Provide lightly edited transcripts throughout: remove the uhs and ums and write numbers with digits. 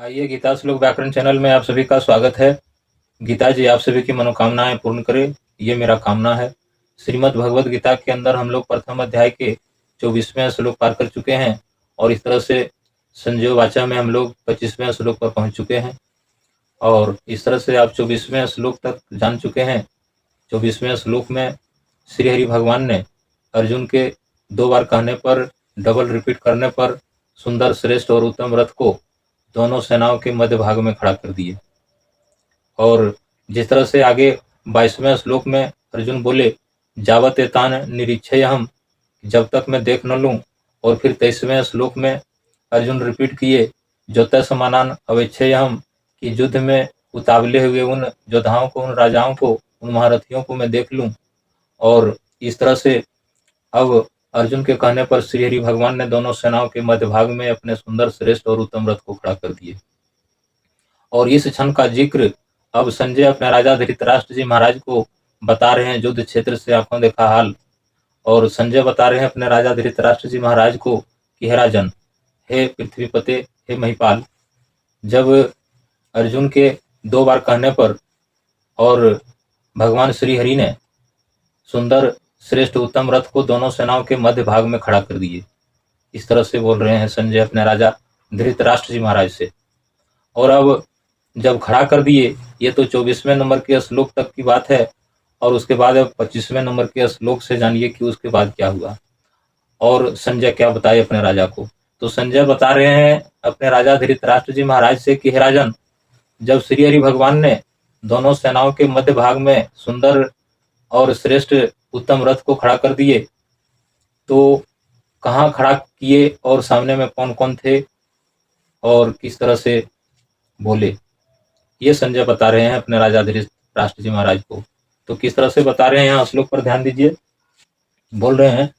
आइए गीता श्लोक व्याकरण चैनल में आप सभी का स्वागत है। गीता जी आप सभी की मनोकामनाएं पूर्ण करे, ये मेरा कामना है। श्रीमद् भगवद गीता के अंदर हम लोग प्रथम अध्याय के 24वें श्लोक पार कर चुके हैं और इस तरह से संजय वाचा में हम लोग 25वें श्लोक पर पहुंच चुके हैं और इस तरह से आप 24वें श्लोक तक जान चुके हैं। 24वें श्लोक में श्री हरि भगवान ने अर्जुन के 2 बार कहने पर, डबल रिपीट करने पर सुंदर, श्रेष्ठ और उत्तम रथ को दोनों सेनाओं के मध्य भाग में खड़ा कर दिए। और जिस तरह से आगे 22वें श्लोक में अर्जुन बोले, जावत एतान निरीक्षयहम्, जब तक मैं देख न लूं। और फिर 23वें श्लोक में अर्जुन रिपीट किए, जोतय समानान अवेक्षयहम्, कि युद्ध में उतावले हुए उन योद्धाओं को, उन राजाओं को, उन महारथियों को मैं देख लूं। और इस तरह से अब अर्जुन के कहने पर श्री हरि भगवान ने दोनों सेनाओं के मध्य भाग में अपने सुंदर, श्रेष्ठ और उत्तम रथ को खड़ा कर दिए। और इस क्षण का जिक्र अब संजय अपने राजा धृतराष्ट्र जी महाराज को बता रहे हैं, युद्ध क्षेत्र से आंखों देखा हाल। और संजय बता रहे हैं अपने राजा धृतराष्ट्र जी महाराज को कि हे राजन, हे पृथ्वीपते, हे महिपाल, जब अर्जुन के 2 बार कहने पर और भगवान श्री हरि ने सुंदर, श्रेष्ठ, उत्तम रथ को दोनों सेनाओं के मध्य भाग में खड़ा कर दिए। इस तरह से बोल रहे हैं संजय अपने राजा धृतराष्ट्र जी महाराज से। और अब जब खड़ा कर दिए, ये तो 24वें नंबर के श्लोक तक की बात है और उसके बाद अब 25वें नंबर के श्लोक से जानिए कि उसके बाद क्या हुआ और संजय क्या बताए अपने राजा को। तो संजय बता रहे हैं अपने राजा धृतराष्ट्र जी महाराज से कि हे राजन, जब श्री हरि भगवान ने दोनों सेनाओं के मध्य भाग में सुंदर और श्रेष्ठ उत्तम रथ को खड़ा कर दिए, तो कहाँ खड़ा किए और सामने में कौन कौन थे और किस तरह से बोले, ये संजय बता रहे हैं अपने राजा धृतराष्ट्र जी महाराज को। तो किस तरह से बता रहे हैं, यहाँ श्लोक पर ध्यान दीजिए। बोल रहे हैं,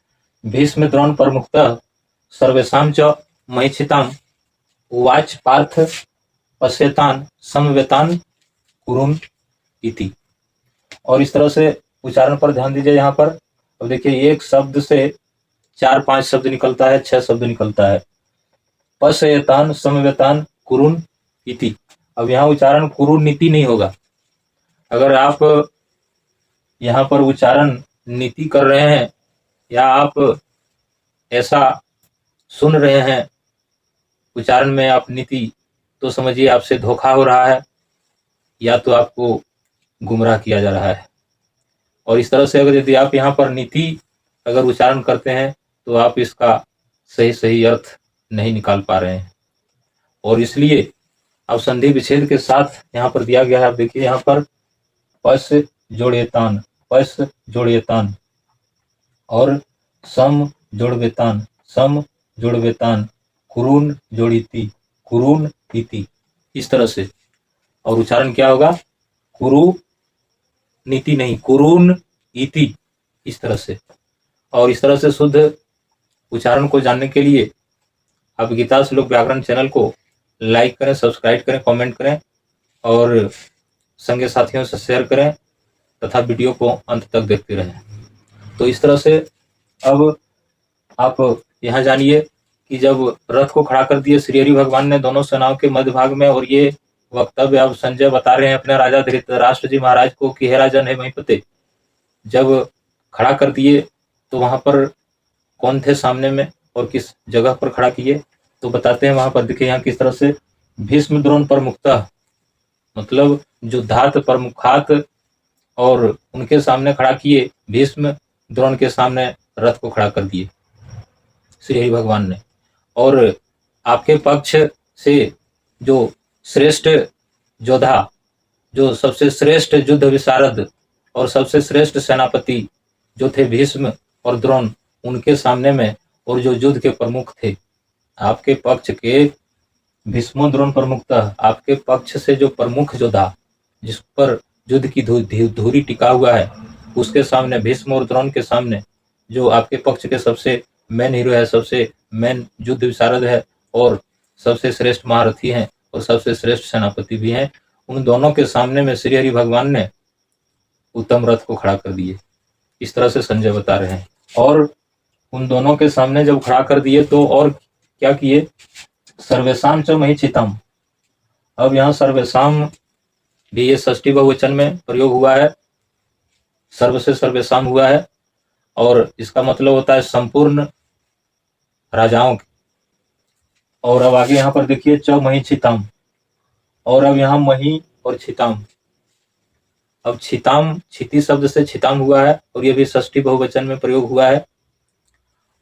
भीष्म द्रोण प्रमुखतः सर्वेषां च महिषिताम्, उवाच पार्थ पश्यतान समवेतान कुरुन इति। और इस तरह से उच्चारण पर ध्यान दीजिए। यहाँ पर अब देखिए, एक शब्द से 4-5 शब्द निकलता है, 6 शब्द निकलता है। पश्यतान समवेतान कुरुन इति। अब यहाँ उच्चारण कुरुन नीति नहीं होगा। अगर आप यहाँ पर उच्चारण नीति कर रहे हैं या आप ऐसा सुन रहे हैं उच्चारण में आप नीति, तो समझिए आपसे धोखा हो रहा है या तो आपको गुमराह किया जा रहा है। और इस तरह से अगर यदि आप यहाँ पर नीति अगर उच्चारण करते हैं तो आप इसका सही सही अर्थ नहीं निकाल पा रहे हैं। और इसलिए अब संधि विच्छेद के साथ यहाँ पर दिया गया है। आप देखिए यहाँ पर पस जोड़ेतान, पस जोड़ेतान और सम जोड़वेतान, सम जोड़वेतान, कुरुन जोड़ीति, कुरुन इति, इस तरह से। और उच्चारण क्या होगा, कुरु नीति नहीं, कुरुन इति, इस तरह से। और इस तरह से शुद्ध उच्चारण को जानने के लिए आप गीता श्लोक व्याकरण चैनल को लाइक करें, सब्सक्राइब करें, कमेंट करें और संगे साथियों से शेयर करें तथा वीडियो को अंत तक देखते रहें। तो इस तरह से अब आप यहाँ जानिए कि जब रथ को खड़ा कर दिए श्री हरि भगवान ने दोनों सेनाओं के मध्य भाग में, और ये वक्तव्य अब संजय बता रहे हैं अपने राजा धृतराष्ट्र जी महाराज को कि हे राजन, हे महिपते, जब खड़ा कर दिए तो वहां पर कौन थे सामने में और किस जगह पर खड़ा किए, तो बताते हैं। वहां पर देखिए यहाँ किस तरह से, भीष्म द्रोण प्रमुखतः, मतलब युद्धात प्रमुखात, और उनके सामने खड़ा किए, भीष्म द्रोण के सामने रथ को खड़ा कर दिए श्री हरि भगवान ने। और आपके पक्ष से जो श्रेष्ठ योद्धा, जो सबसे श्रेष्ठ युद्ध विशारद और सबसे श्रेष्ठ सेनापति जो थे भीष्म और द्रोण, उनके सामने में, और जो युद्ध के प्रमुख थे आपके पक्ष के, भीष्म द्रोण प्रमुखतः, आपके पक्ष से जो प्रमुख योद्धा जिस पर युद्ध की धूरी टिका हुआ है, उसके सामने, भीष्म और द्रोण के सामने, जो आपके पक्ष के सबसे मेन हीरो है, सबसे मेन युद्ध विशारद है और सबसे श्रेष्ठ महारथी हैं और सबसे श्रेष्ठ सेनापति भी हैं, उन दोनों के सामने में श्री हरि भगवान ने उत्तम रथ को खड़ा कर दिए। इस तरह से संजय बता रहे हैं। और उन दोनों के सामने जब खड़ा कर दिए तो और क्या किए, सर्वेशाम च महिषितम, अब यहाँ सर्वेशाम भी ये षष्ठी बहुवचन में प्रयोग हुआ है, सर्व से सर्वेशाम हुआ है, और इसका मतलब होता है संपूर्ण राजाओं के। और अब आगे यहाँ पर देखिए च मही छिताम, और अब यहाँ मही और छिताम। अब छिताम छिति शब्द से छिताम हुआ है, और ये भी षष्ठी बहुवचन में प्रयोग हुआ है।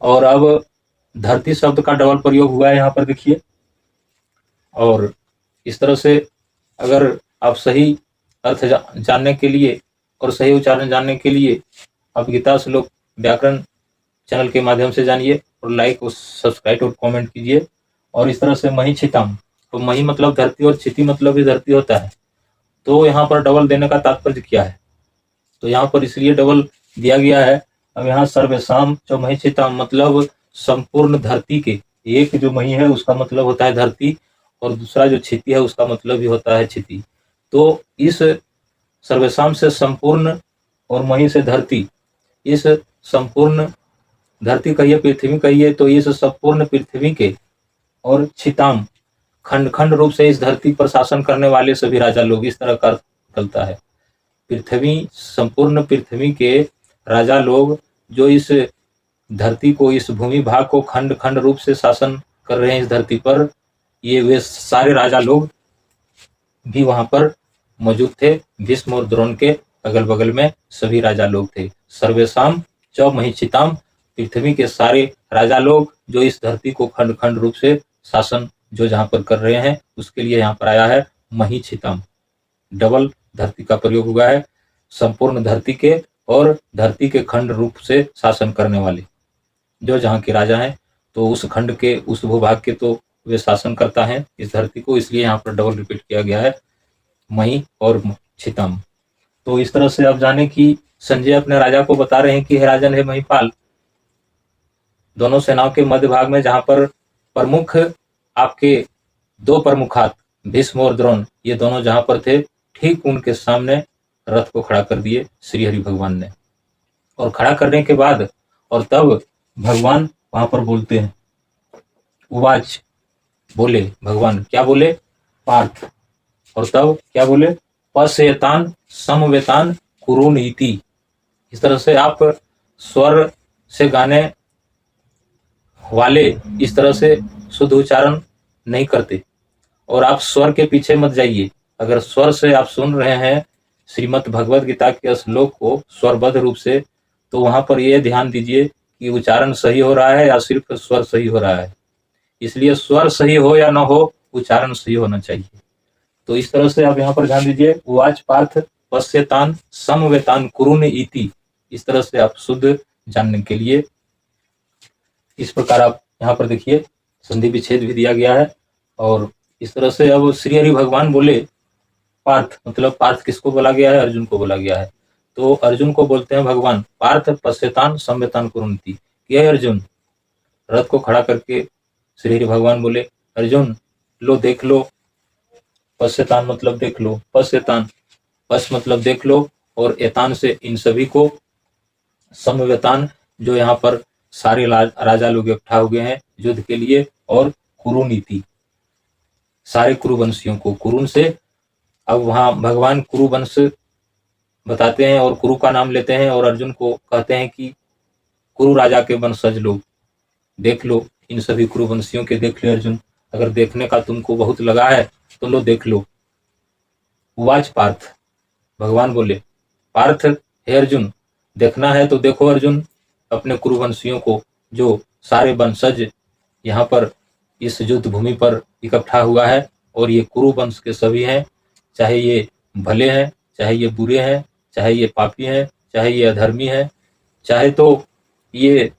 और अब धरती शब्द का डबल प्रयोग हुआ है यहाँ पर देखिए। और इस तरह से अगर आप सही अर्थ जानने के लिए और सही उच्चारण जानने के लिए आप गीता श्लोक व्याकरण चैनल के माध्यम से जानिए, और लाइक और सब्सक्राइब और कमेंट कीजिए। और इस तरह से मही छिताम, तो मही मतलब धरती और छिति मतलब भी धरती होता है, तो यहाँ पर डबल देने का तात्पर्य क्या है, तो यहाँ पर इसलिए डबल दिया गया है। अब यहाँ सर्वेशाम च मही छिताम मतलब संपूर्ण धरती के, एक जो मही है उसका मतलब होता है धरती, और दूसरा जो छिति है उसका मतलब भी होता है छिति। तो इस सर्वेशाम से संपूर्ण और मही से धरती, इस संपूर्ण धरती कहिए पृथ्वी कहिए, तो इस संपूर्ण पृथ्वी के, और छिताम खंड खंड रूप से इस धरती पर शासन करने वाले सभी राजा लोग, इस तरह का निकलता है। पृथ्वी, संपूर्ण पृथ्वी के राजा लोग जो इस धरती को, इस भूमि भाग को खंड खंड रूप से शासन कर रहे हैं इस धरती पर, ये वे सारे राजा लोग भी वहां पर मौजूद थे। भीष्म और द्रोण के अगल बगल में सभी राजा लोग थे। सर्वेशाम च मही छिताम, पृथ्वी के सारे राजा लोग जो इस धरती को खंड खंड रूप से शासन जो जहां पर कर रहे हैं, उसके लिए यहाँ पर आया है मही छिताम, डबल धरती का प्रयोग हुआ है। संपूर्ण धरती के और धरती के खंड रूप से शासन करने वाले जो जहाँ के राजा हैं, तो उस खंड के, उस भूभाग के तो वे शासन करता है इस धरती को, इसलिए यहाँ पर डबल रिपीट किया गया है मही और छिताम। तो इस तरह से आप जाने कि संजय अपने राजा को बता रहे हैं कि हे राजन, हे महिपाल, दोनों सेनाओं के मध्य भाग में जहां पर प्रमुख आपके दो प्रमुखात भीष्म और द्रोण, ये दोनों जहां पर थे, ठीक उनके सामने रथ को खड़ा कर दिए श्री हरि भगवान ने। और खड़ा करने के बाद और तब भगवान वहां पर बोलते हैं, उवाच, बोले भगवान, क्या बोले, पार्थ, और तब क्या बोले, पश्यतान समवेतान कुरुन इति। इस तरह से आप स्वर से गाने वाले इस तरह से शुद्ध उच्चारण नहीं करते, और आप स्वर के पीछे मत जाइए। अगर स्वर से आप सुन रहे हैं श्रीमद् भगवद गीता के श्लोक को स्वरबद्ध रूप से, तो वहां पर यह ध्यान दीजिए कि उच्चारण सही हो रहा है या सिर्फ स्वर सही हो रहा है। इसलिए स्वर सही हो या ना हो, उच्चारण सही होना चाहिए। तो इस तरह से आप यहाँ पर ध्यान दीजिए, उवाच पार्थ पश्यतान समवेतान कुरुन इति। इस तरह से आप शुद्ध जानने के लिए इस प्रकार आप यहाँ पर देखिए संधि विच्छेद भी दिया गया है। और इस तरह से अब श्री हरि भगवान बोले, पार्थ मतलब पार्थ किसको बोला गया है, अर्जुन को बोला गया है। तो अर्जुन को बोलते हैं भगवान, पार्थ पश्यतान समवेतान कुरुन्ति, ये अर्जुन। रथ को खड़ा करके श्री हरि भगवान बोले, अर्जुन लो देख लो, पश्यतान मतलब देख लो, पश्यतान पश मतलब देख लो, और एतान से इन सभी को, समवेतान जो यहाँ पर सारे राजा लोग इकट्ठा हो गए हैं युद्ध के लिए, और कुरुनीति सारे कुरुवंशियों को, कुरुन से अब वहां भगवान कुरुवंश बताते हैं और कुरु का नाम लेते हैं, और अर्जुन को कहते हैं कि कुरु राजा के वंशज लोग देख लो, इन सभी कुरुवंशियों के देख लो अर्जुन, अगर देखने का तुमको बहुत लगा है तो लो देख लो। उवाच पार्थ, भगवान बोले, पार्थ हे अर्जुन, देखना है तो देखो अर्जुन, अपने कुरुवंशियों को, जो सारे वंशज यहाँ पर इस युद्ध भूमि पर इकट्ठा हुआ है, और ये कुरु वंश के सभी हैं, चाहे ये भले हैं, चाहे ये बुरे हैं, चाहे ये पापी हैं, चाहे ये अधर्मी हैं, चाहे तो ये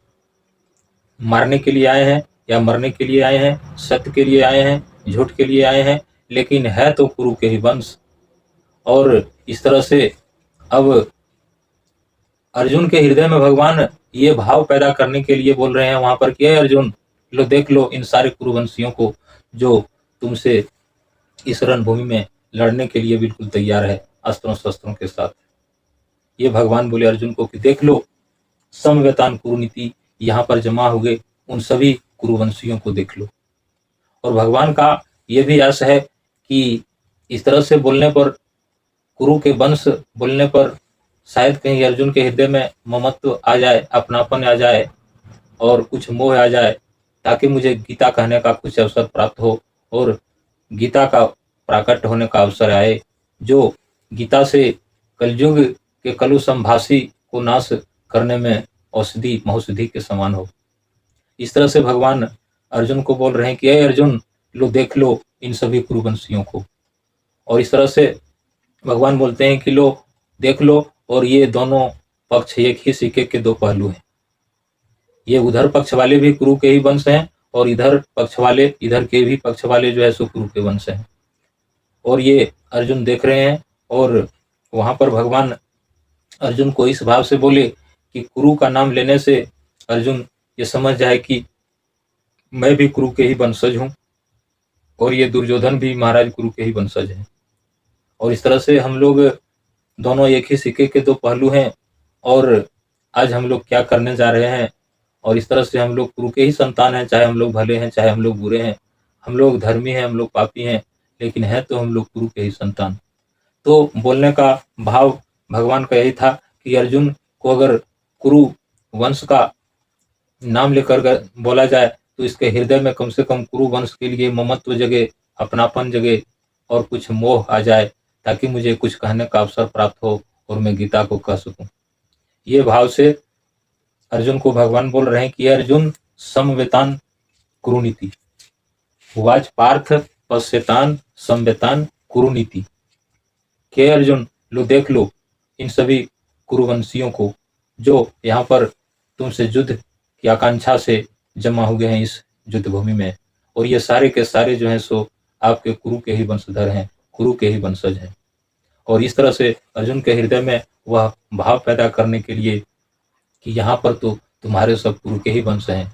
मारने के लिए आए हैं या मरने के लिए आए हैं, सत्य के लिए आए हैं, झूठ के लिए आए हैं, लेकिन है तो कुरु के ही वंश। और इस तरह से अब अर्जुन के हृदय में भगवान ये भाव पैदा करने के लिए बोल रहे हैं वहां पर कि अर्जुन लो देख लो इन सारे कुरुवंशियों को, जो तुमसे इस रणभूमि में लड़ने के लिए बिल्कुल तैयार है अस्त्रों शस्त्रों के साथ। ये भगवान बोले अर्जुन को कि देख लो, समवेतान कुरुनीति, यहाँ पर जमा हुए उन सभी कुरुवंशियों को देख लो। और भगवान का ये भी आश है कि इस तरह से बोलने पर, कुरु के वंश बोलने पर शायद कहीं अर्जुन के हृदय में ममत्व आ जाए, अपनापन आ जाए और कुछ मोह आ जाए, ताकि मुझे गीता कहने का कुछ अवसर प्राप्त हो और गीता का प्राकट्य होने का अवसर आए, जो गीता से कलयुग के कलुषमभाषी को नाश करने में औषधि महौषधि के समान हो। इस तरह से भगवान अर्जुन को बोल रहे हैं कि हे अर्जुन, लो देख लो इन सभी कुरुवंशियों को। और इस तरह से भगवान बोलते हैं कि लो देख लो, और ये दोनों पक्ष एक ही सिक्के के दो पहलू हैं। ये उधर पक्ष वाले भी कुरु के ही वंश हैं और इधर पक्ष वाले, इधर के भी पक्ष वाले जो है सो कुरु के वंश हैं। और ये अर्जुन देख रहे हैं, और वहां पर भगवान अर्जुन को इस भाव से बोले कि कुरु का नाम लेने से अर्जुन ये समझ जाए कि मैं भी कुरु के ही वंशज हूँ और ये दुर्योधन भी महाराज कुरु के ही वंशज हैं। और इस तरह से हम लोग दोनों एक ही सिक्के के दो पहलू हैं, और आज हम लोग क्या करने जा रहे हैं। और इस तरह से हम लोग कुरु के ही संतान हैं, चाहे हम लोग भले हैं चाहे हम लोग बुरे हैं, हम लोग धर्मी हैं हम लोग पापी हैं, लेकिन है तो हम लोग कुरु के ही संतान। तो बोलने का भाव भगवान का यही था कि अर्जुन को अगर कुरु वंश का नाम लेकर बोला जाए तो इसके हृदय में कम से कम कुरु वंश के लिए ममत्व जगे, अपनापन जगे और कुछ मोह आ जाए, ताकि मुझे कुछ कहने का अवसर प्राप्त हो और मैं गीता को कह सकूं। ये भाव से अर्जुन को भगवान बोल रहे हैं कि अर्जुन समवेतान कुरुनीति, उवाच पार्थ पश्यतान समवेतान कुरुनीति। के अर्जुन, लो देख लो इन सभी कुरुवंशियों को जो यहाँ पर तुमसे युद्ध की आकांक्षा से जमा हुए हैं इस युद्ध भूमि में, और ये सारे के सारे जो हैं सो आपके कुरु के ही वंशधर हैं, कुरु के ही वंशज हैं। और इस तरह से अर्जुन के हृदय में वह भाव पैदा करने के लिए कि यहाँ पर तो तुम्हारे सब कुरु के ही वंश हैं,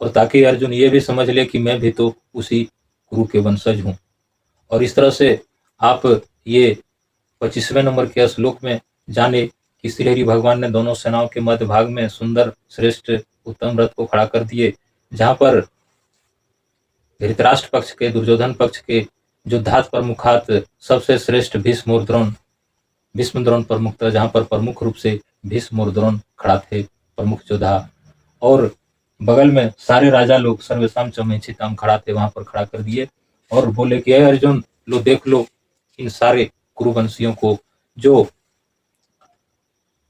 और ताकि अर्जुन ये भी समझ ले कि मैं भी तो उसी कुरु के वंशज हूँ। और इस तरह से आप ये 25वें नंबर के श्लोक में जाने कि श्री हरि भगवान ने दोनों सेनाओं के मध्य भाग में सुंदर श्रेष्ठ उत्तम रथ को खड़ा कर दिए, जहाँ पर धृतराष्ट्र पक्ष के, दुर्योधन पक्ष के युद्धात प्रमुखात सबसे श्रेष्ठ भीष्म और द्रोण प्रमुख था, जहाँ पर प्रमुख रूप से भीष्म और द्रोण खड़ा थे, प्रमुख योद्धा। और बगल में सारे राजा लोग सर्वेशम चमेक्षिताम खड़ा थे, वहां पर खड़ा कर दिए और बोले कि अर्जुन, लो देख लो इन सारे कुरुवंशियों को, जो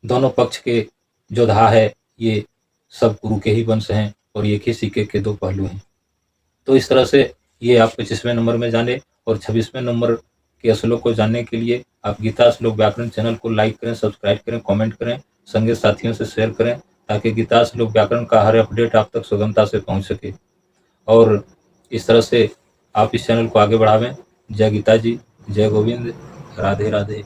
दोनों पक्ष के योद्धा है, ये सब कुरु के ही वंश हैं और एक ही सिक्के के दो पहलू हैं। तो इस तरह से ये आप 25वें नंबर में जाने, और 26वें नंबर के श्लोक को जानने के लिए आप गीता श्लोक व्याकरण चैनल को लाइक करें, सब्सक्राइब करें, कमेंट करें, संगे साथियों से शेयर करें, ताकि गीता श्लोक व्याकरण का हर अपडेट आप तक सुगमता से पहुंच सके। और इस तरह से आप इस चैनल को आगे बढ़ावें। जय गीता जी, जय गोविंद, राधे राधे।